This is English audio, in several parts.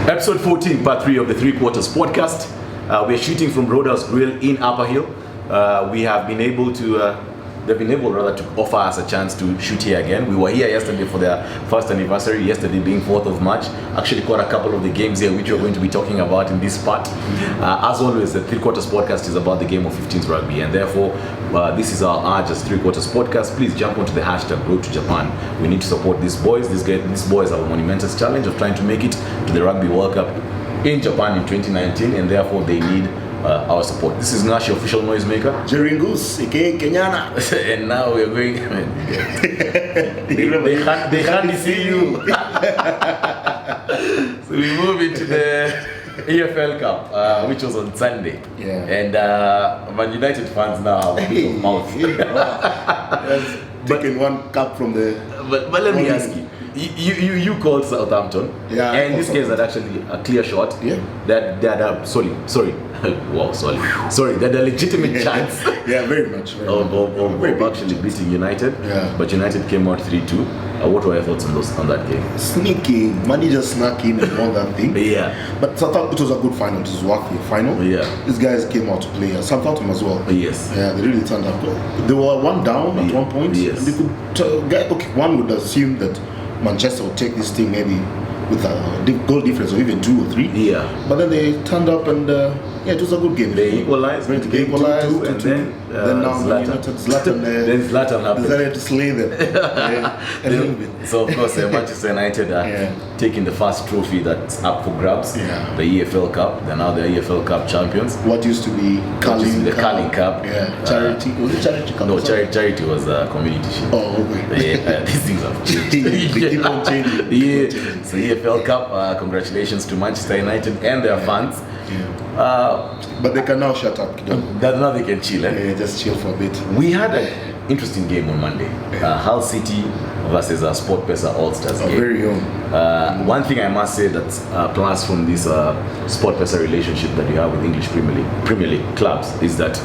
Episode 14, part 3 of the Three Quarters podcast. We're shooting from Roadhouse Grill in Upper Hill. We have been able to, they've been able rather to offer us a chance to shoot here again. We were here yesterday for their first anniversary, yesterday being 4th of March. Actually caught a couple of the games here which we're going to be talking about in this part. As always, the Three Quarters podcast is about the game of 15s rugby, and therefore this is our just Three Quarters podcast. Please jump onto the hashtag Road to Japan. We need to support these boys. These boys have a monumentous challenge of trying to make it to the Rugby World Cup in Japan in 2019, and therefore they need our support. This is Nash, your official noisemaker. Jerry Goose, aka Kenyana. And now we're going. they can't see you. So we move into the EFL Cup, which was on Sunday. Yeah. And Man United fans now have a bit of mouth. Taking one cup from the. But let me ask you. You called Southampton, yeah, and this guys had actually a clear shot. Yeah. That sorry. Wow, sorry. They had a legitimate chance. Yeah, very much. Of actually beating United. Yeah. But United came out 3-2. What were your thoughts on that game? Sneaky, money just snuck in and won that thing. Yeah. But Southampton, it was a good final. It was worth the final. Yeah. These guys came out to play. Southampton as well. Yes. Yeah, they really turned up. They were one down at one point. Yes. And they could. One would assume that Manchester would take this thing maybe with a goal difference of even 2 or 3. Yeah. But then they turned up and it was a good game. They equalized. They equalized 2-2, and then now Zlatan then Zlatan happened. decided to slay them a little bit. So of course Manchester United are taking the first trophy that's up for grabs. Yeah. The EFL Cup. They're now the EFL Cup champions. What used to be The Carling Cup. Yeah. Charity. Was it Charity Cup? No, charity was a community shield. Oh, okay. Yeah, these things have changed. They keep on changing. Yeah. So EFL Cup, congratulations to Manchester United and their fans. Yeah. But they can now shut up. Now they can chill. Yeah, just chill for a bit. We had an interesting game on Monday. Hull City versus Sport Pesa All-Stars game. Very own. One thing I must say that's plus from this Sport Pesa relationship that we have with English Premier League clubs is that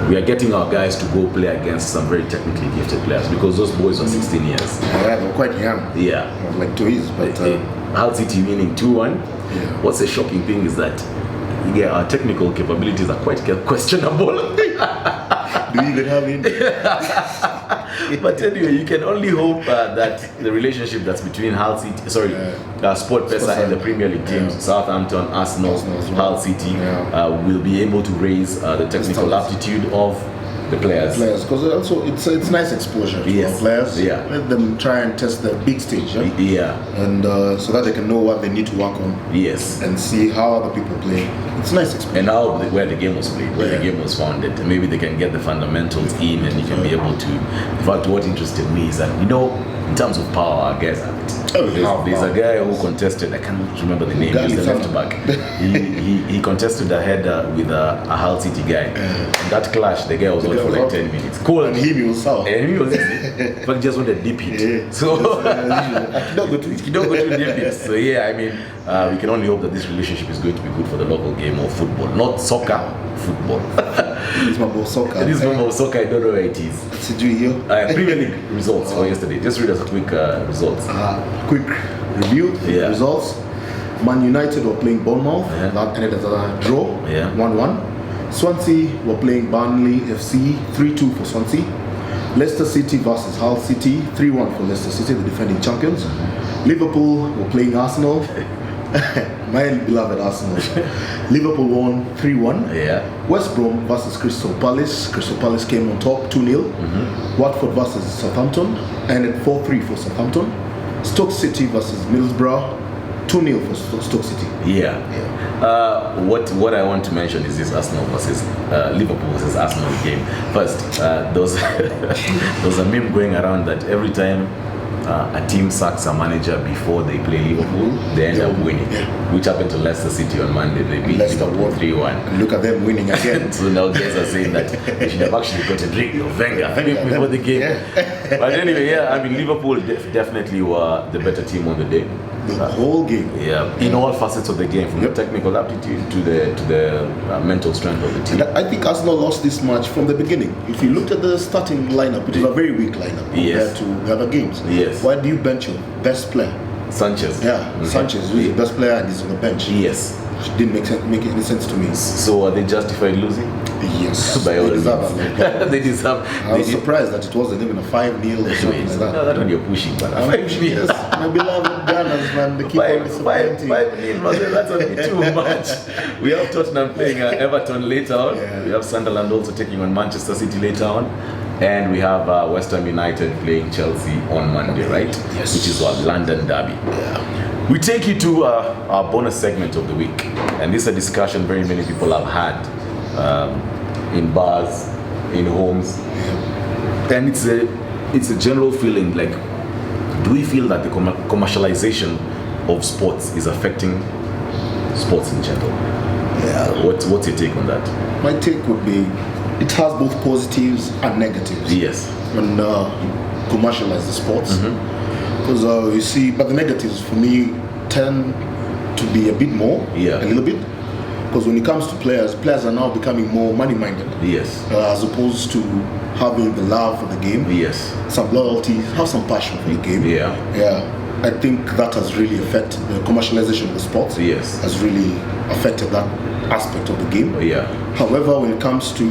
we are getting our guys to go play against some very technically gifted players, because those boys are 16 years. Yeah, they're quite young. Yeah. Like 2 years, but Hull City winning 2-1. Yeah. What's the shocking thing is that our technical capabilities are quite questionable. Do you even have it? But anyway, you can only hope that the relationship that's between Hull City, Sport Pesa and the Premier League teams, Southampton, Arsenal, Hull City, will be able to raise the technical aptitude of the players. Because also it's nice exposure to our players. Yeah. Let them try and test the big stage. Yeah. And so that they can know what they need to work on. Yes. And see how other people play. It's nice exposure. And where the game was played, where the game was founded. Maybe they can get the fundamentals in, and you can be able to. In fact, what interested me is that, in terms of power, our guys have it. There's a guy who contested, I can't remember the name, he's the left back. he contested a header with a Hull City guy. In that clash, the guy was out for like 10 minutes. Cool. And he himself. And he was but just wanted deep hit. Yeah. So don't go too deep hit. So we can only hope that this relationship is going to be good for the local game of football, not soccer, football. This is my soccer. This is my soccer. I don't know where it is. Premier League results for yesterday. Just read us a quick results. Quick review. Results. Man United were playing Bournemouth. That ended as a draw. 1-1. Swansea were playing Burnley FC. 3-2 for Swansea. Leicester City versus Hull City. 3-1 for Leicester City, the defending champions. Liverpool were playing Arsenal. My beloved Arsenal. Liverpool won 3-1. Yeah. West Brom versus Crystal Palace. Crystal Palace came on top 2-0. Watford versus Southampton ended 4-3 for Southampton. Stoke City versus Middlesbrough 2-0 for Stoke City. Yeah. What I want to mention is this Arsenal versus Liverpool versus Arsenal game. First, there was a meme going around that every time a team sacks a manager before they play Liverpool, they end up winning. Which happened to Leicester City on Monday. They beat Liverpool 3-1. Look at them winning again. So now guys are saying that they should have actually got a drink of Wenger before the game. But anyway, Liverpool definitely were the better team on the day. The whole game. Yeah, in all facets of the game, from the technical aptitude to the mental strength of the team. And I think Arsenal lost this match from the beginning. If you looked at the starting lineup, it was a very weak lineup compared to the other games. Yes. Why do you bench your best player? Sanchez. Yeah, Sanchez, who's the best player and he's on the bench. Yes. Which didn't make any sense to me. So are they justified losing? Yes. By all means. they deserve. I was surprised that it wasn't even a 5-0 or something like that. No, that one you're pushing, but 5-0. Yes, my beloved Gunners, man, they keep on disappointing. 5-0, that's a bit too much. We have Tottenham playing Everton later on. Yeah. We have Sunderland also taking on Manchester City later on. And we have West Ham United playing Chelsea on Monday, right? Yes. Which is our London derby. Yeah. We take you to our bonus segment of the week. And this is a discussion very many people have had in bars, in homes. And it's a general feeling like, do we feel that the commercialization of sports is affecting sports in general? Yeah. What's your take on that? My take would be, it has both positives and negatives. Yes. When commercialize the sports. Because you see, but the negatives for me tend to be a bit more, Yeah. a little bit. Because when it comes to players are now becoming more money-minded. Yes. As opposed to having the love for the game. Yes. Some loyalty, have some passion for the game. Yeah. Yeah. I think that has really affected the commercialization of the sports. Yes. Has really affected that aspect of the game. Yeah. However, when it comes to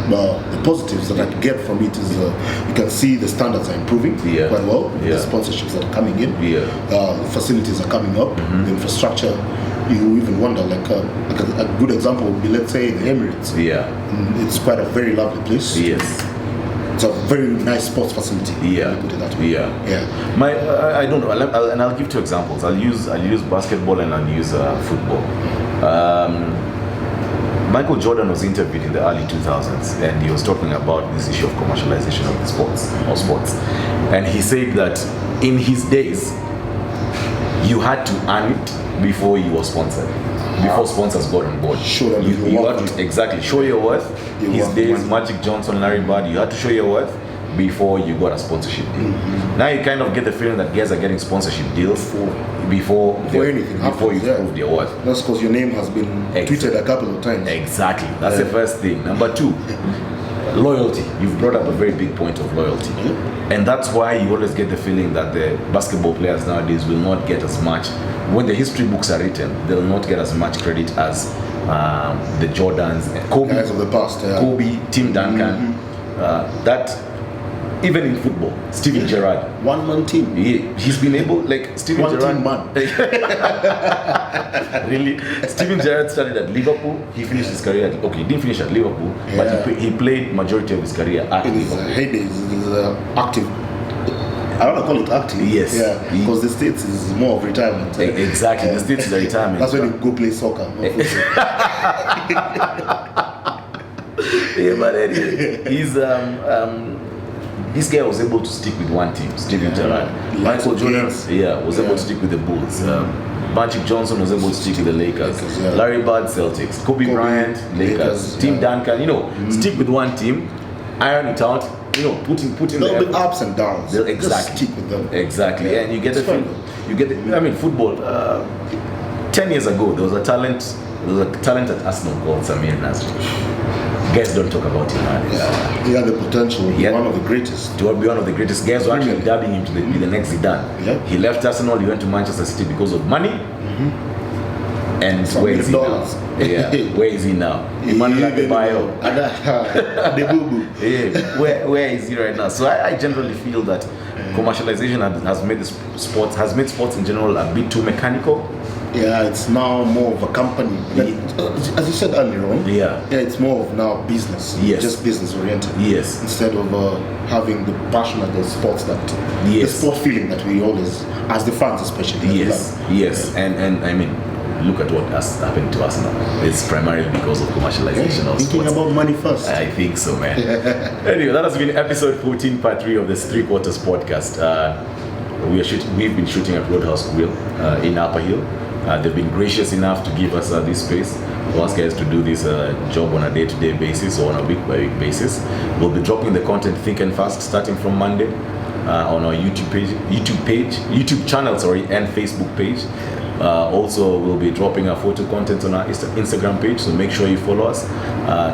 the positives that I get from it is you can see the standards are improving quite well. Yeah. The sponsorships that are coming in. Yeah. Facilities are coming up. The infrastructure. You even wonder, like a good example would be, let's say, the Emirates. Yeah. It's quite a very lovely place. Yes. It's a very nice sports facility. Yeah. Let me put it that way. Yeah. Yeah. I don't know. And I'll give 2 examples. I'll use basketball and I'll use football. Michael Jordan was interviewed in the early 2000s, and he was talking about this issue of commercialization of the sports. And he said that in his days, you had to earn it before you were sponsored. Before sponsors got on board. Show them you had to exactly show your worth. His days, Magic Johnson, Larry Bird, you had to show your worth before you got a sponsorship deal. Now you kind of get the feeling that guys are getting sponsorship deals before anything before you happens, prove their worth. That's because your name has been tweeted a couple of times. Exactly. That's the first thing. Number 2, loyalty. You've brought up a very big point of loyalty. And that's why you always get the feeling that the basketball players nowadays will not get as much. When the history books are written, they'll not get as much credit as the Jordans, Kobe, Guys of the past. Yeah. Kobe, Tim Duncan. That even in football, Steven Gerrard. One-man team. He's been able, like Steven Gerrard. Man. Really? Steven Gerrard started at Liverpool. He finished his career he didn't finish at Liverpool, but he played majority of his career at Liverpool. Heyday is active. I don't want to call it active. Yes. Yeah. Because the States is more of retirement. Exactly. The States is a retirement. That's when you go play soccer. Yeah, but anyway, this guy was able to stick with one team, Steven Gerrard. Michael Jordan, was able to stick with the Bulls. Magic Johnson was able to stick with the Lakers. Larry Bird, Celtics. Kobe Bryant, Lakers. Tim Duncan, stick with one team, iron it out, putting there'll be ups and downs. Exactly. Just stick with them. Exactly. And you get football. 10 years ago, there was a talent at Arsenal called Samir Nasri. Guys don't talk about him nowadays. Yeah. He had the potential to be one of the greatest. To be one of the greatest. Guys were actually dubbing him to be the next Zidane. Yeah. He left Arsenal, he went to Manchester City because of money. And where is he now? Where is he now? Emmanuel Adebayo. Where is he right now? So I generally feel that commercialization has made sports in general a bit too mechanical. Yeah, it's now more of a company. As you said earlier on. Yeah, it's more of now business. Yes. Just business oriented. Yes. Instead of having the passion of the sports the sport feeling that we always, as the fans especially. Yes. And I mean, look at what has happened to us now. It's primarily because of commercialization of thinking sports. about money first. I think so, man. Anyway, that has been episode 14, part 3 of this 3 Quarters podcast. We've been shooting at Roadhouse Grill in Upper Hill. They've been gracious enough to give us this space for us guys to do this job on a day-to-day basis or on a week-by-week basis. We'll be dropping the content thick and fast starting from Monday on our YouTube channel, and Facebook page. Also, we'll be dropping our photo content on our Instagram page, so make sure you follow us.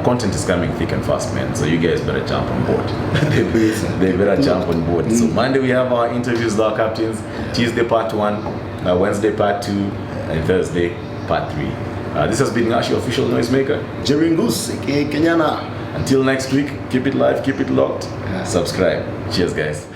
Content is coming thick and fast, man. So you guys better jump on board. They better jump on board. So Monday we have our interviews with our captains. Tuesday part 1, Wednesday part 2, and Thursday part 3. This has been Ngashi Official Noisemaker. Jerry Goose, aka Kenyana. Until next week, keep it live, keep it locked. Subscribe. Cheers, guys.